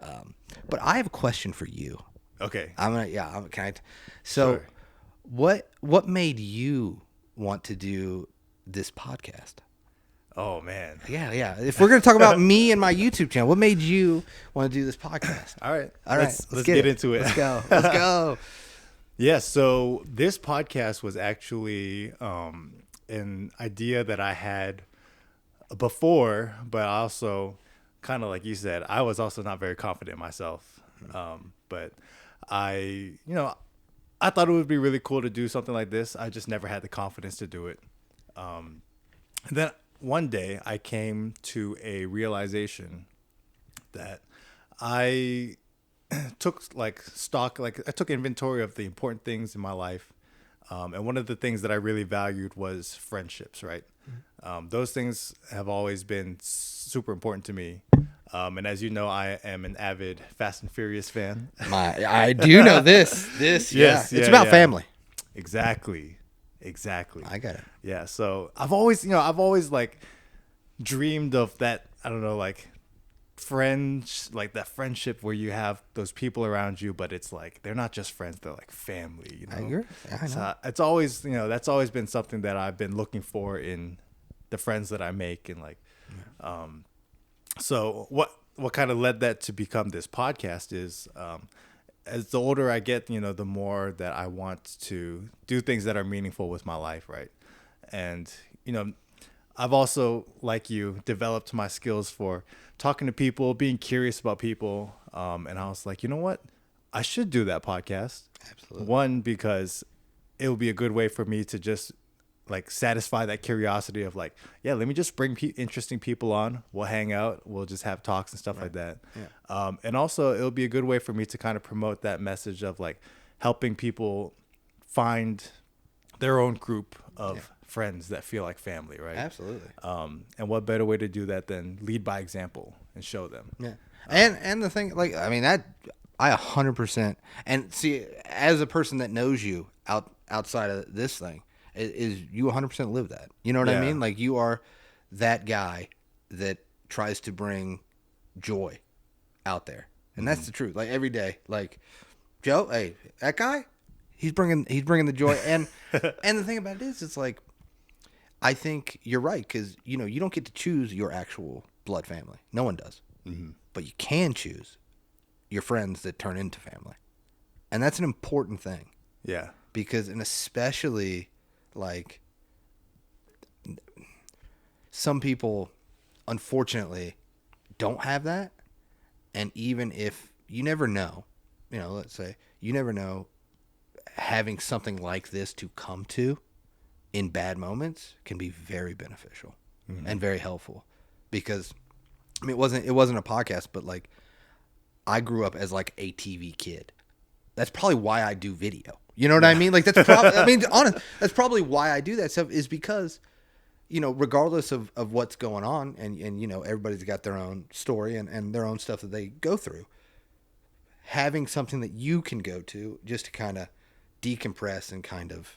But I have a question for you. Okay. So, Sure. what made you want to do this podcast? Oh man. Yeah. If we're gonna talk about me and my YouTube channel, what made you want to do this podcast? All right. All right, Let's get into it. Let's go. Let's go. Yeah. So this podcast was actually an idea that I had before, but also kind of like you said, I was also not very confident myself. But I thought it would be really cool to do something like this. I just never had the confidence to do it. And then one day I came to a realization that I took I took inventory of the important things in my life. And one of the things that I really valued was friendships, right? Those things have always been super important to me. And as you know, I am an avid Fast and Furious fan. I do know this. Yes, it's about family. Exactly. I got it. Yeah. So I've always like dreamed of that. I don't know, like friends, like that friendship where you have those people around you, but it's like they're not just friends; they're like family. You know. I agree. I know. So it's always, that's always been something that I've been looking for in the friends that I make, and like, so what kind of led that to become this podcast is, as the older I get, the more that I want to do things that are meaningful with my life, right? And I've also, like you, developed my skills for talking to people, being curious about people, and I was like, you know what? I should do that podcast. Absolutely. One, because it will be a good way for me to just like satisfy that curiosity of like, yeah, let me just bring interesting people on. We'll hang out. We'll just have talks and stuff like that. Yeah. And also it'll be a good way for me to kind of promote that message of like helping people find their own group of friends that feel like family, right? Absolutely. And what better way to do that than lead by example and show them? Yeah. And the thing, like, I mean, that I 100%, and see, as a person that knows you outside of this thing, is you 100% live that. You know what I mean? Like, you are that guy that tries to bring joy out there. And that's the truth. Like, every day, like, Joe, hey, that guy, he's bringing the joy. And and the thing about it is, it's like, I think you're right, because you don't get to choose your actual blood family. No one does. Mm-hmm. But you can choose your friends that turn into family, and that's an important thing. Yeah. Because, and especially, like, some people, unfortunately, don't have that. And even if you never know, let's say you never know, having something like this to come to in bad moments can be very beneficial and very helpful. Because, I mean, it wasn't a podcast, but like, I grew up as like a TV kid. That's probably why I do video. You know what I mean? Like, that's probably, I mean, honest, that's probably why I do that stuff, is because, regardless of what's going on, and everybody's got their own story and their own stuff that they go through, having something that you can go to just to kind of decompress and kind of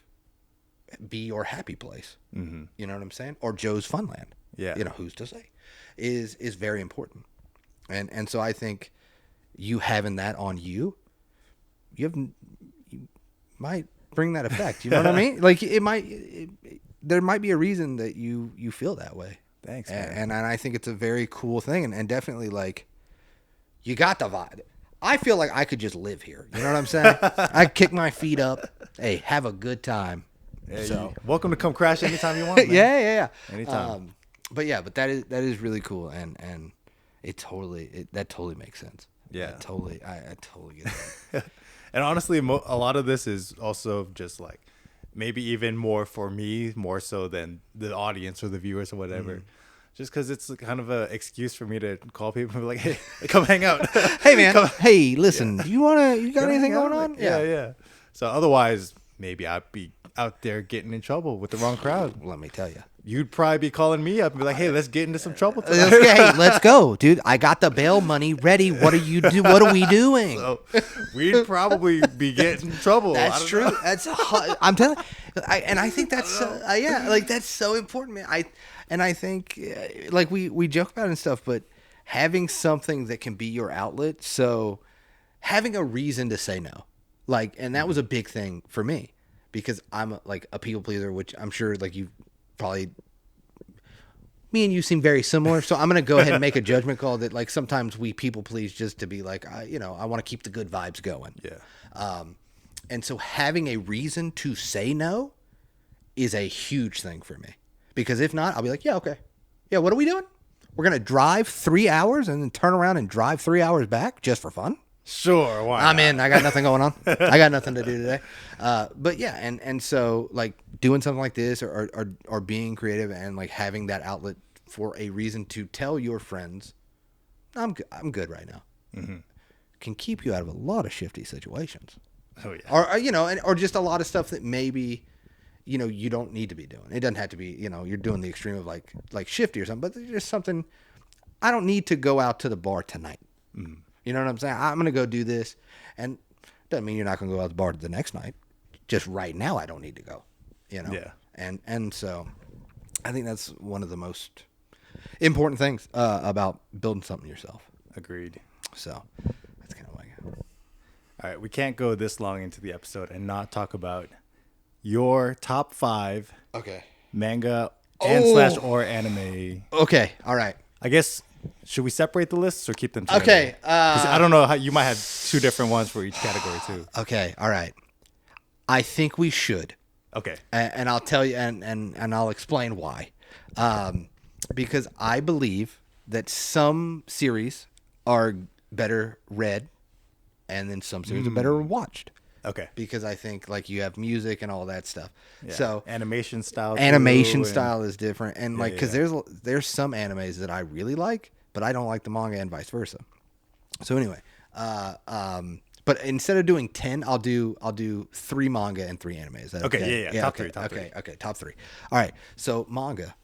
be your happy place. Mm-hmm. You know what I'm saying? Or Joe's Funland. Yeah. Who's to say, is very important. And so I think you having that on you might bring that effect. You know what I mean? Like, there might be a reason that you feel that way. Thanks, man. And I think it's a very cool thing, and definitely, like, you got the vibe. I feel like I could just live here. You know what I'm saying? I kick my feet up. Hey, have a good time. Yeah, so welcome to come crash anytime you want, man. Yeah. Anytime. But that is really cool, and that totally makes sense. Yeah. I totally get that. And honestly, a lot of this is also just like maybe even more for me, more so than the audience or the viewers or whatever. Mm-hmm. Just because it's kind of an excuse for me to call people and be like, hey, come hang out. Hey, man. Hey, listen, you got anything going on? Yeah. So otherwise, maybe I'd be out there getting in trouble with the wrong crowd. Let me tell you. You'd probably be calling me up and be like, hey, let's get into some trouble tonight. Hey, let's go, dude. I got the bail money ready. What are we doing? So we'd probably be getting in trouble. That's true. I'm telling you. I think that's like, that's so important, man. I think like we joke about it and stuff, but having something that can be your outlet. So having a reason to say no, like, and that was a big thing for me because I'm like a people pleaser, which I'm sure like you probably, me and you seem very similar. So I'm going to go ahead and make a judgment call that like sometimes we people please just to be like, I want to keep the good vibes going. Yeah. And so having a reason to say no is a huge thing for me because if not, I'll be like, yeah, okay. Yeah. What are we doing? We're going to drive 3 hours and then turn around and drive 3 hours back just for fun. Sure. Why I'm not? in. I got nothing going on. I got nothing to do today. But yeah, and so like doing something like this or being creative and like having that outlet for a reason to tell your friends, I'm good right now, can keep you out of a lot of shifty situations. Oh yeah. Or just a lot of stuff that maybe, you don't need to be doing. It doesn't have to be, you're doing the extreme of like shifty or something, but there's just something. I don't need to go out to the bar tonight. You know what I'm saying? I'm going to go do this. And doesn't mean you're not going to go out to the bar the next night. Just right now, I don't need to go, Yeah. And so I think that's one of the most important things about building something yourself. Agreed. So that's kind of like it. All right, we can't go this long into the episode and not talk about your top 5 Okay. manga and slash or anime. Okay. All right. I guess, should we separate the lists or keep them together? Okay. 'Cause I don't know how you might have 2 different ones for each category too. Okay. All right. I think we should. Okay. And I'll tell you, and I'll explain why. Because I believe that some series are better read, and then some series are better watched. Okay. Because I think like you have music and all that stuff. Yeah. So animation style. style is different, and like because there's some animes that I really like, but I don't like the manga and vice versa. So anyway, but instead of doing 10, I'll do 3 manga and 3 animes. Is that Okay, yeah. Top okay, 3, top 3. Okay, top 3. All right. So manga,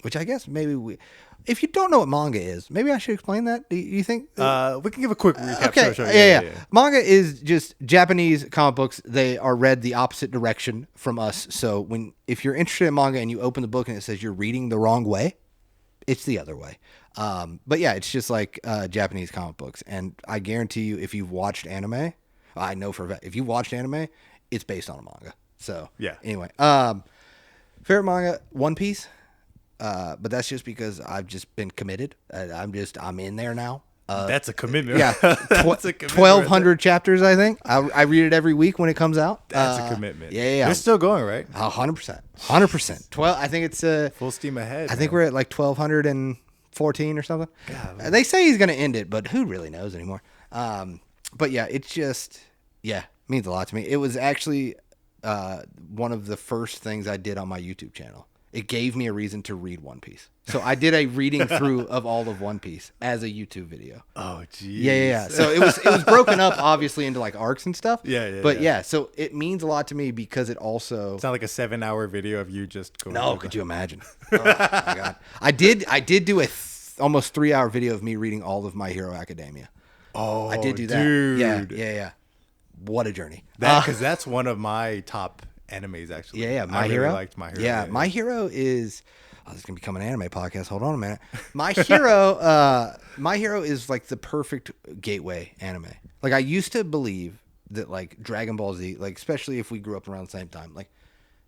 which I guess maybe if you don't know what manga is, maybe I should explain that. Do you think? We can give a quick recap. Okay. Sure. Yeah. Manga is just Japanese comic books. They are read the opposite direction from us. So if you're interested in manga and you open the book and it says you're reading the wrong way, it's the other way. But yeah, it's just like Japanese comic books. And I guarantee you, if you've watched anime, I know for a fact, if you've watched anime, it's based on a manga. So Yeah. Anyway, favorite manga, One Piece. But that's just because I've just been committed. I'm in there now. That's a commitment. Yeah, That's a commitment 1,200 chapters. I think I read it every week when it comes out. That's a commitment. Yeah. They're still going, right? 100%. 12. I think it's Full steam ahead. I think we're at like 1,214 or something. They say he's going to end it, but who really knows anymore? But yeah, it's just means a lot to me. It was actually one of the first things I did on my YouTube channel. It gave me a reason to read One Piece. So I did a reading through of all of One Piece as a YouTube video. Oh, geez. Yeah. So it was broken up obviously into like arcs and stuff. But yeah. So it means a lot to me because it also. It's not like a 7-hour video of you just going. No, could you imagine? Oh my God. I did do a almost 3-hour video of me reading all of My Hero Academia. Oh, I did do that. Dude. Yeah. What a journey. Because that's one of my top animes, actually. Yeah. I really liked My Hero. Yeah, My Hero is. Oh, this is gonna become an anime podcast. Hold on a minute. My Hero is like the perfect gateway anime. Like I used to believe that like Dragon Ball Z, like especially if we grew up around the same time, like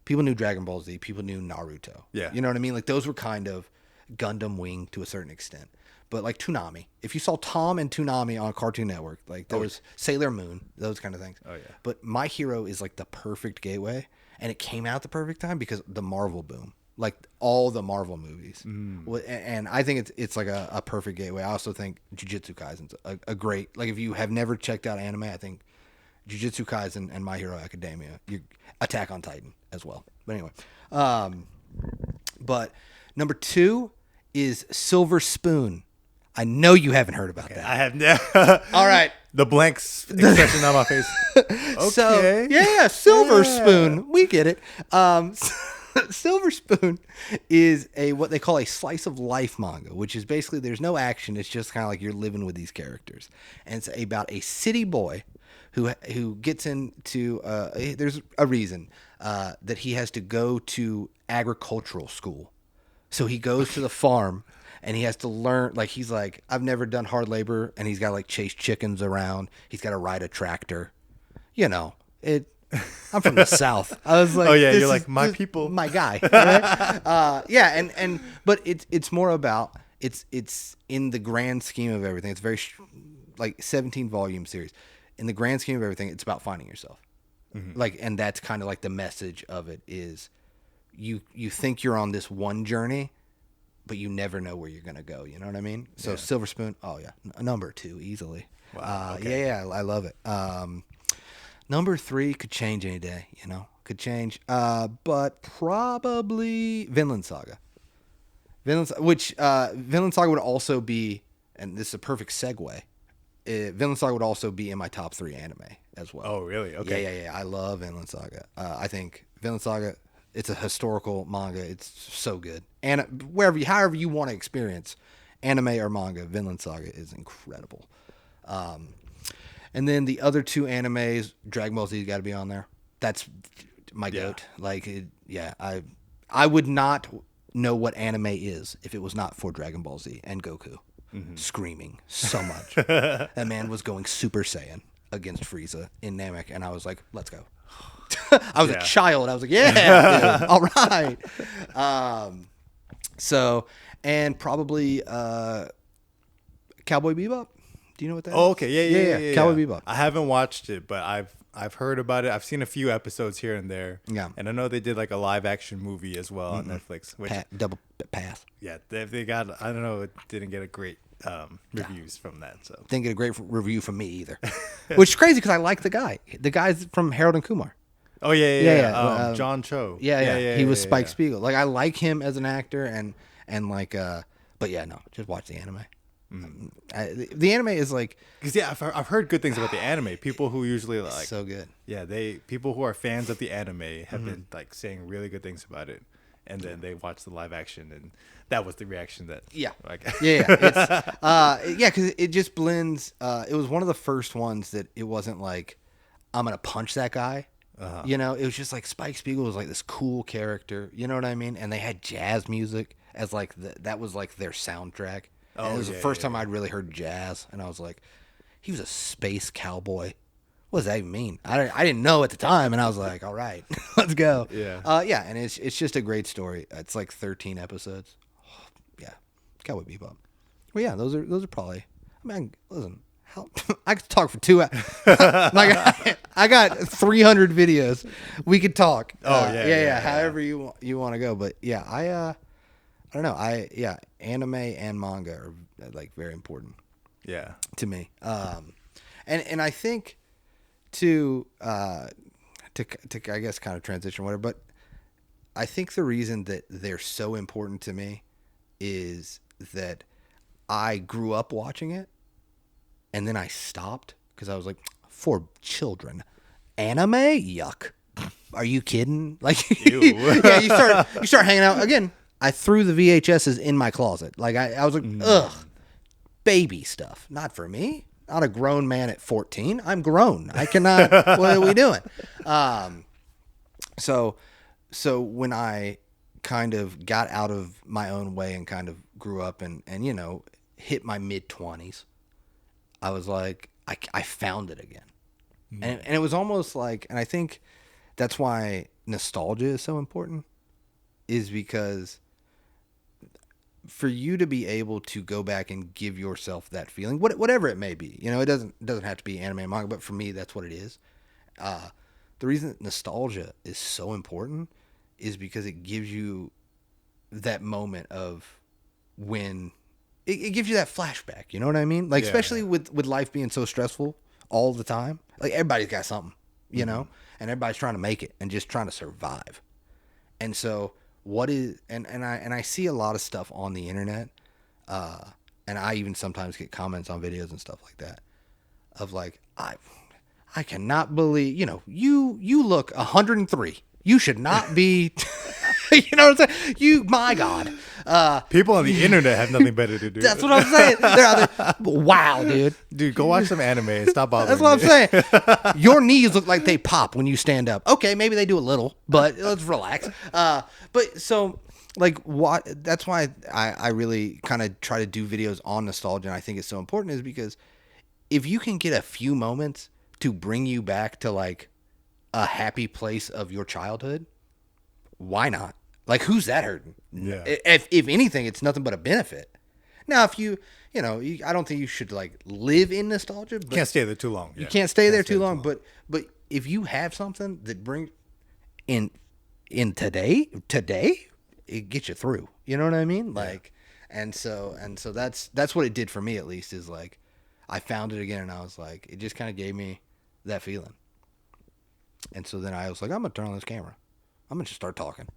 people knew Dragon Ball Z, people knew Naruto. Yeah. You know what I mean? Like those were kind of Gundam Wing to a certain extent. But like Toonami, if you saw Tom and Toonami on Cartoon Network, like there was Sailor Moon, those kind of things. Oh yeah. But My Hero is like the perfect gateway, and it came out at the perfect time because the Marvel boom, like all the Marvel movies, and I think it's like a perfect gateway. I also think Jujutsu Kaisen's a great, like if you have never checked out anime, I think Jujutsu Kaisen and My Hero Academia, Attack on Titan as well. But anyway, but number 2 is Silver Spoon. I know you haven't heard about that. I have never. All right. The blanks expression on my face. Okay. So, Silver Spoon. We get it. Silver Spoon is what they call a slice of life manga, which is basically there's no action. It's just kind of like you're living with these characters. And it's about a city boy who gets into, there's a reason that he has to go to agricultural school. So he goes to the farm and he has to learn. Like he's like, I've never done hard labor, and he's got to like chase chickens around. He's got to ride a tractor. You know it. I'm from the South. I was like, oh yeah, you're like my people, my guy. Right? Yeah, and but it's more about it's in the grand scheme of everything. It's very like 17 volume series. In the grand scheme of everything, it's about finding yourself. Like, and that's kind of like the message of it is you think you're on this one journey, but you never know where you're gonna go. You know what I mean? So Silver Spoon, oh yeah, number 2 easily. Wow. Okay. Yeah, I love it. Number 3 could change any day. You know, could change. But probably Vinland Saga. Vinland Saga would also be, and this is a perfect segue. Vinland Saga would also be in my top 3 anime as well. Oh, really? Okay. Yeah. I love Vinland Saga. I think Vinland Saga, it's a historical manga. It's so good. And however you want to experience anime or manga, Vinland Saga is incredible. And then the other 2 animes, Dragon Ball Z's got to be on there. That's my goat. Like, I would not know what anime is if it was not for Dragon Ball Z and Goku. Screaming so much. That man was going Super Saiyan against Frieza in Namek, and I was like, let's go. I was a child. I was like, yeah, dude, all right. So, and probably Cowboy Bebop. Do you know what that is? Okay. Yeah. Cowboy Bebop. I haven't watched it, but I've heard about it. I've seen a few episodes here and there. Yeah. And I know they did like a live action movie as well on Netflix. Which, Double pass. yeah, they got, I don't know, it didn't get a great reviews from that. So Didn't get a great review from me either. Which is crazy because I like the guy. The guy's from Harold and Kumar. Oh yeah. John Cho. Yeah. He was Spike Spiegel. Like I like him as an actor and like but yeah, no, just watch the anime. The anime is like, because I've heard good things about the anime. People who usually like so good. Yeah, people who are fans of the anime have been like saying really good things about it, and then they watch the live action, and that was the reaction that like It's because it just blends. It was one of the first ones that it wasn't like I'm gonna punch that guy. You know, it was just like Spike Spiegel was like this cool character. You know what I mean? And they had jazz music as like that was like their soundtrack. And it was the first time I'd really heard jazz, and I was like, he was a space cowboy. What does that even mean? I didn't know at the time, and I was like, all right, let's go. Yeah. And it's just a great story. It's like 13 episodes. Yeah, Cowboy Bebop. Well, yeah, those are probably. I mean, listen, I could talk for 2 hours. Like I got 300 videos. We could talk. Yeah. However you want to go, but yeah, I don't know. Anime and manga are like very important. Yeah. To me. And I think to I guess kind of transition whatever, but I think the reason that they're so important to me is that I grew up watching it and then I stopped because I was like, for children, anime? Yuck. Are you kidding? Like, yeah, you start hanging out again. I threw the VHSs in my closet. Like I was like, ugh, baby stuff. Not for me. Not a grown man at 14. I'm grown. I cannot. What are we doing? So when I kind of got out of my own way and kind of grew up and you know, hit my mid-20s, I was like, I found it again. And it was almost like, and I think that's why nostalgia is so important, is because for you to be able to go back and give yourself that feeling, whatever it may be, you know, it doesn't have to be anime and manga, but for me, that's what it is. The reason that nostalgia is so important is because it gives you that moment of when it gives you that flashback. You know what I mean? Like, especially with life being so stressful all the time, like everybody's got something, you know, and everybody's trying to make it and just trying to survive. And so what is, and I see a lot of stuff on the internet, and I even sometimes get comments on videos and stuff like that of like, I cannot believe, you know, you look 103. You should not be, you know what I'm saying? My God. People on the internet have nothing better to do. That's what I'm saying. They're out there. Wow, dude. Dude, go watch some anime and stop bothering That's what I'm saying. Your knees look like they pop when you stand up. Okay, maybe they do a little, but let's relax. But so like what? That's why I really kind of try to do videos on nostalgia, and I think it's so important is because if you can get a few moments to bring you back to like a happy place of your childhood, why not? Like, who's that hurting? Yeah. If anything, it's nothing but a benefit. Now, if I don't think you should like live in nostalgia. But Can't stay there too long. you Yeah. can't stay there too long. But if you have something that brings in today, it gets you through. You know what I mean? Like, and so that's what it did for me at least. Is like, I found it again, and I was like, it just kind of gave me that feeling. And so then I was like, I'm gonna turn on this camera. I'm gonna just start talking.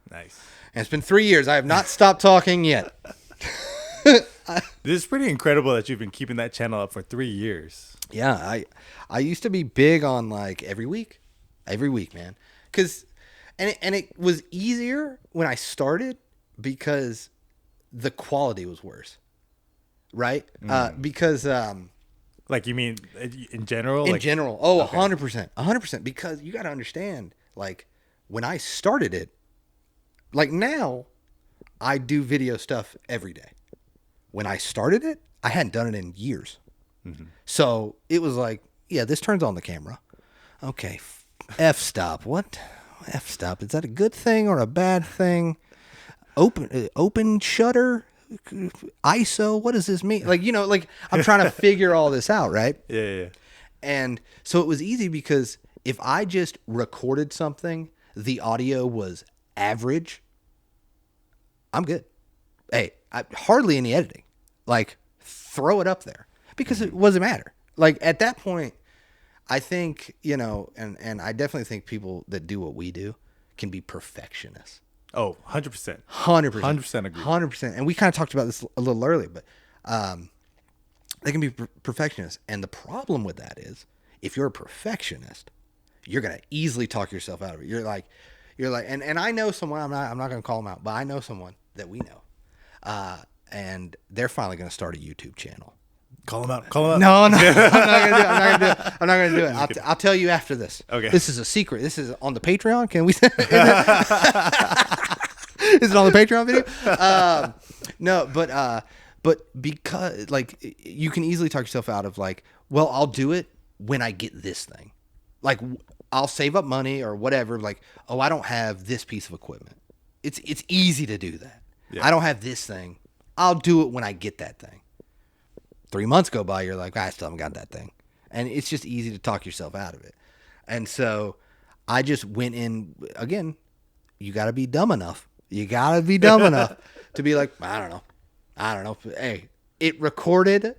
Nice. And it's been 3 years. I have not stopped talking yet. This is pretty incredible that you've been keeping that channel up for 3 years. Yeah, I used to be big on like every week, man. And it was easier when I started because the quality was worse, right? Because Like, you mean in general? in general, 100%, 100%. Because you got to understand, like when I started it, like now, I do video stuff every day. When I started it, I hadn't done it in years. Mm-hmm. So it was like, yeah, this turns on the camera. Okay, f-stop. What? F-stop. Is that a good thing or a bad thing? Open shutter? ISO? What does this mean? Like, like I'm trying to figure all this out, right? Yeah. And so it was easy because if I just recorded something, the audio was average, I'm good. Hey, hardly any editing. Like, throw it up there because it doesn't matter. Like, at that point, I think, and I definitely think people that do what we do can be perfectionists. Oh, 100%. 100%. 100% agree. 100%. And we kind of talked about this a little earlier, but they can be perfectionists. And the problem with that is if you're a perfectionist, you're going to easily talk yourself out of it. You're like, and I know someone, I'm not going to call them out, but I know someone that we know. And they're finally going to start a YouTube channel. Call them out. Call them out. No, I'm not going to do it. I'll tell you after this. Okay. This is a secret. This is on the Patreon. Can we? Is it on the Patreon video? No, but because like you can easily talk yourself out of like, well, I'll do it when I get this thing. Like I'll save up money or whatever. Like, oh, I don't have this piece of equipment. It's easy to do that. Yeah. I don't have this thing. I'll do it when I get that thing. 3 months go by, you're like, I still haven't got that thing. And it's just easy to talk yourself out of it. And so I just went in, again, you got to be dumb enough. You got to be dumb enough to be like, I don't know. Hey, it recorded.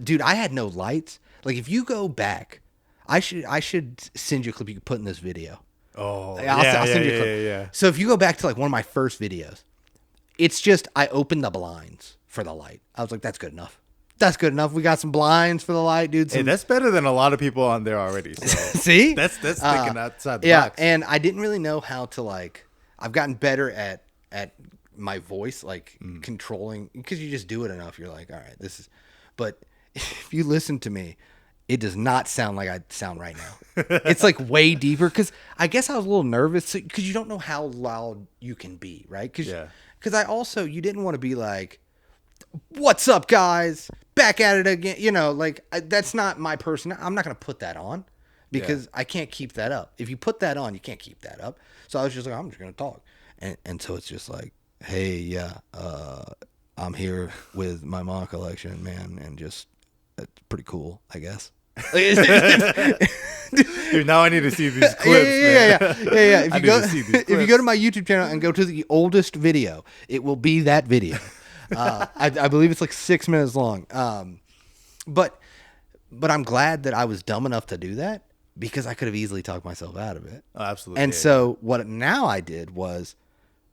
Dude, I had no lights. Like, if you go back, I should send you a clip you can put in this video. Oh, I'll send you a clip. Yeah. So if you go back to, like, one of my first videos, it's just I opened the blinds for the light. I was like, that's good enough. That's good enough. We got some blinds for the light, dude. Hey, that's better than a lot of people on there already. So. See? That's thinking outside the box. Yeah, and I didn't really know how to, like, I've gotten better at my voice, like, controlling, because you just do it enough. You're like, all right, this is, but if you listen to me, it does not sound like I sound right now. It's, like, way deeper, because I guess I was a little nervous, because you don't know how loud you can be, right? Because I also, you didn't want to be like, what's up, guys? Back at it again. That's not my person. I'm not going to put that on because I can't keep that up. If you put that on, you can't keep that up. So I was just like, I'm just going to talk. And so it's just like, hey, I'm here with my manga collection, man. And just, it's pretty cool, I guess. Dude, now I need to see these clips. Yeah. If you go to my YouTube channel and go to the oldest video, it will be that video. I believe it's like 6 minutes long. But I'm glad that I was dumb enough to do that because I could have easily talked myself out of it. Oh, absolutely. And so what now I did was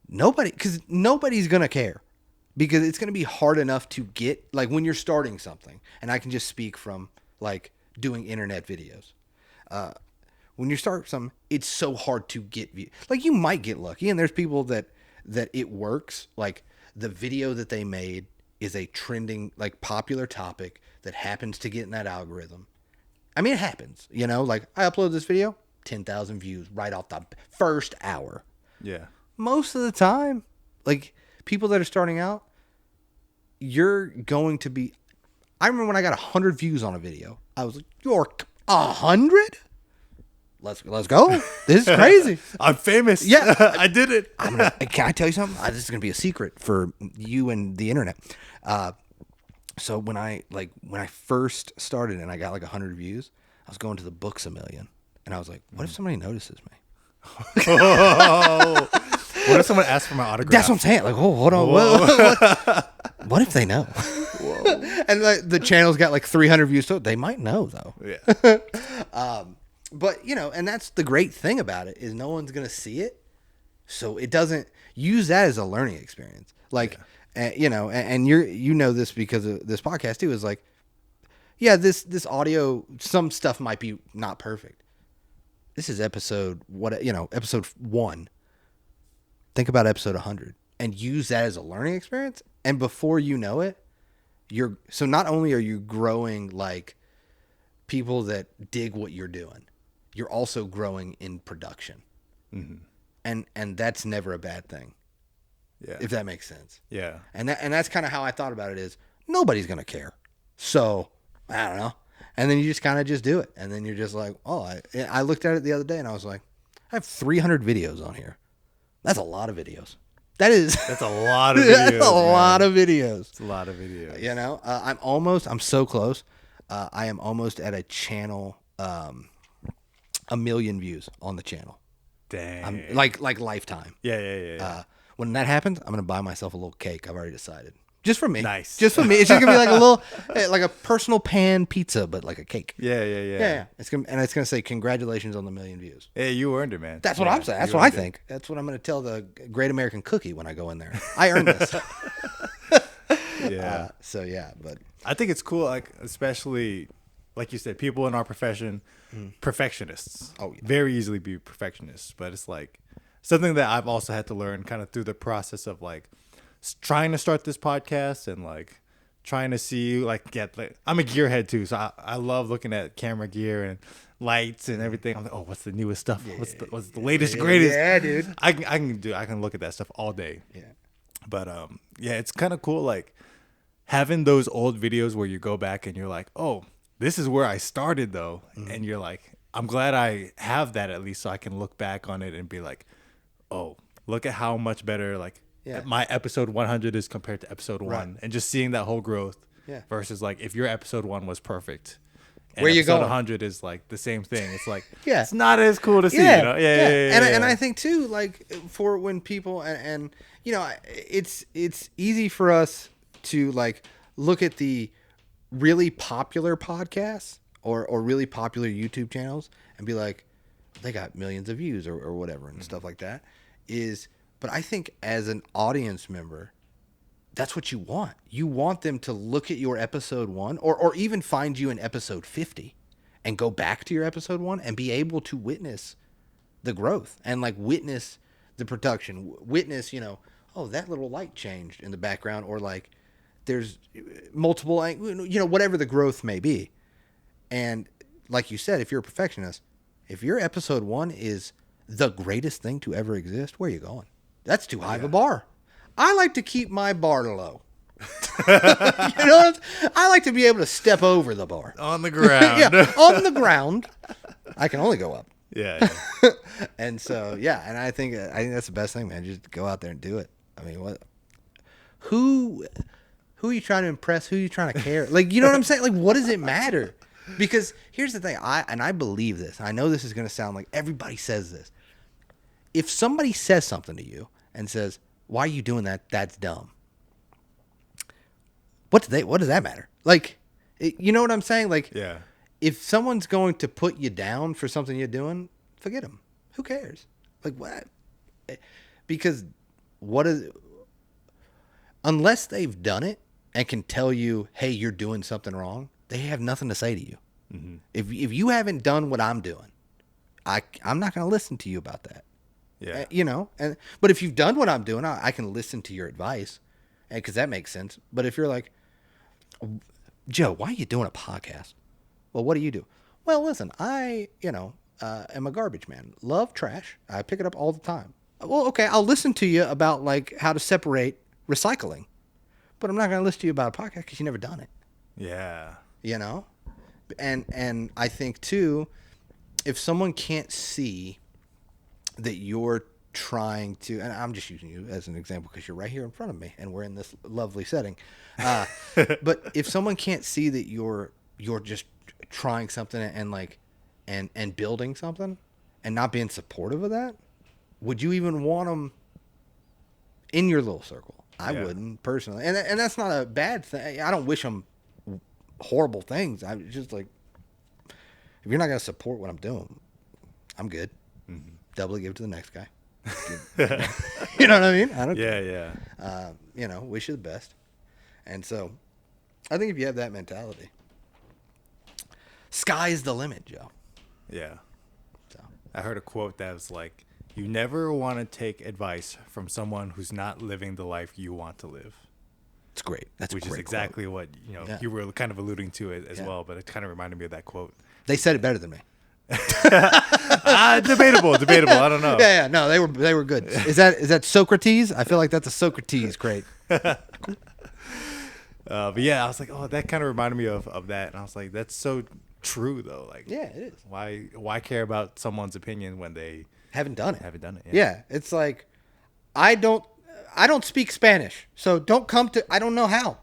because nobody's going to care because it's going to be hard enough to get, like, when you're starting something, and I can just speak from, like, doing internet videos. When you start something, it's so hard to get views. Like, you might get lucky, and there's people that it works, like, the video that they made is a trending, like, popular topic that happens to get in that algorithm. I mean, it happens, like, I upload this video, 10,000 views right off the first hour. Yeah. Most of the time, Like people that are starting out, you're going to be. I remember when I got 100 views on a video, I was like, "You're 100? Let's go! This is crazy. I'm famous. Yeah, I did it. Can I tell you something? This is gonna be a secret for you and the internet. So when I first started and I got like 100 views, I was going to the books a million, and I was like, "What if somebody notices me?" Oh. What if someone asks for my autograph? That's what I'm saying. Like, oh, hold on. What if they know? Whoa. And the channel's got like 300 views, so they might know though. Yeah. But and that's the great thing about it is no one's gonna see it, so it doesn't use that as a learning experience. Like, and you this because of this podcast too. Is like, yeah, this audio, some stuff might be not perfect. This is episode 1. Think about episode 100 and use that as a learning experience. And before you know it, so not only are you growing like people that dig what you're doing, you're also growing in production. Mm-hmm. And that's never a bad thing. Yeah. If that makes sense. Yeah. And that's kind of how I thought about it is nobody's going to care. So I don't know. And then you just kind of just do it. And then you're just like, oh, I looked at it the other day and I was like, I have 300 videos on here. That's a lot of videos. That's a lot of videos. That's a lot of videos. It's a lot of videos. I'm so close. I am almost at a channel, 1 million views on the channel. Dang. Like lifetime. Yeah. When that happens, I'm going to buy myself a little cake. I've already decided. Just for me. Nice. Just for me. It's just going to be like a little, like a personal pan pizza, but like a cake. Yeah. It's gonna say congratulations on the 1 million views. Hey, you earned it, man. That's what I'm saying. That's what I think. That's what I'm going to tell the Great American Cookie when I go in there. I earned this. Yeah. But I think it's cool, like especially like you said, people in our profession, perfectionists. Oh, yeah. Very easily be perfectionists, but it's like something that I've also had to learn kind of through the process of like trying to start this podcast and like trying to see I'm a gearhead too, so I love looking at camera gear and lights and everything. I'm like, oh, what's the newest stuff? What's the latest greatest? Yeah, dude. I can look at that stuff all day. Yeah. But it's kind of cool like having those old videos where you go back and you're like, oh, this is where I started though, and you're like, I'm glad I have that at least so I can look back on it and be like, oh, look at how much better like my episode 100 is compared to episode 1, and just seeing that whole growth versus like if your episode 1 was perfect and where you episode going? 100 is like the same thing. It's like it's not as cool to see. Yeah. And I think too, like for when people and it's easy for us to like look at the really popular podcasts or really popular YouTube channels and be like, they got millions of views or whatever and stuff like that. But I think as an audience member, that's what you want. You want them to look at your episode 1 or even find you in episode 50 and go back to your episode 1 and be able to witness the growth and like witness the production, witness, oh, that little light changed in the background or like there's multiple, whatever the growth may be. And like you said, if you're a perfectionist, if your episode 1 is the greatest thing to ever exist, where are you going? That's too high of a bar. I like to keep my bar low. I like to be able to step over the bar. On the ground. On the ground. I can only go up. Yeah. And so, and I think that's the best thing, man. Just go out there and do it. I mean, what? Who are you trying to impress? Who are you trying to care? Like, you know what I'm saying? Like, what does it matter? Because here's the thing. I believe this. I know this is going to sound like everybody says this. If somebody says something to you and says, "Why are you doing that? That's dumb." What does that matter? Like, you know what I'm saying? Like, if someone's going to put you down for something you're doing, forget them. Who cares? Like, what? Because unless they've done it and can tell you, hey, you're doing something wrong, they have nothing to say to you. Mm-hmm. If you haven't done what I'm doing, I'm not going to listen to you about that. Yeah. But if you've done what I'm doing, I can listen to your advice, because that makes sense. But if you're like, Joe, why are you doing a podcast? Well, what do you do? Well, listen, I am a garbage man. Love trash. I pick it up all the time. well, okay, I'll listen to you about like how to separate recycling, but I'm not going to listen to you about a podcast because you never done it. Yeah. You know, and I think too, if someone can't see that you're trying to, and I'm just using you as an example because you're right here in front of me and we're in this lovely setting. But if someone can't see that you're just trying something and like, and building something and not being supportive of that, would you even want them in your little circle? I wouldn't personally. And that's not a bad thing. I don't wish them horrible things. I just like, if you're not going to support what I'm doing, I'm good. Mm-hmm. Doubly give it to the next guy. You know what I mean? I don't Yeah. you know, wish you the best. And so I think if you have that mentality, sky's the limit, Joe. Yeah. So I heard a quote that was like, you never want to take advice from someone who's not living the life you want to live. it's great. That's Which a great is exactly quote. what, you were kind of alluding to it as well, but it kind of reminded me of that quote. They said it better than me. Debatable. I don't know. Yeah. No, they were good. Is that Socrates? I feel like that's a Socrates. Great. But yeah, I was like, oh, that kind of reminded me of that, and I was like, that's so true though. Like, Yeah, it is. Why care about someone's opinion when they Haven't done it. Yeah. It's like I don't speak Spanish, so don't come to. I don't know how.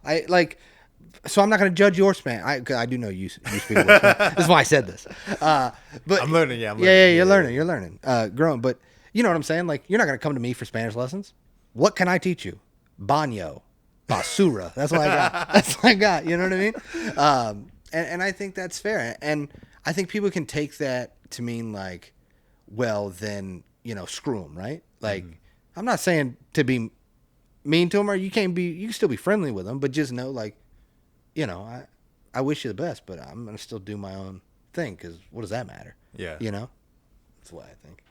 So I'm not going to judge your Spanish. I do know you speak Spanish. This is why I said this. But I'm learning. Yeah, you're learning. Growing. But you know what I'm saying? Like, you're not going to come to me for Spanish lessons. What can I teach you? Baño, basura. That's what I got. You know what I mean? And I think that's fair. And I think people can take that to mean like, well, then, you know, screw them, right? Like, I'm not saying to be mean to them, or you can still be friendly with them, but just know, like, you know, I wish you the best, but I'm going to still do my own thing because what does that matter? Yeah. You know? That's what I think.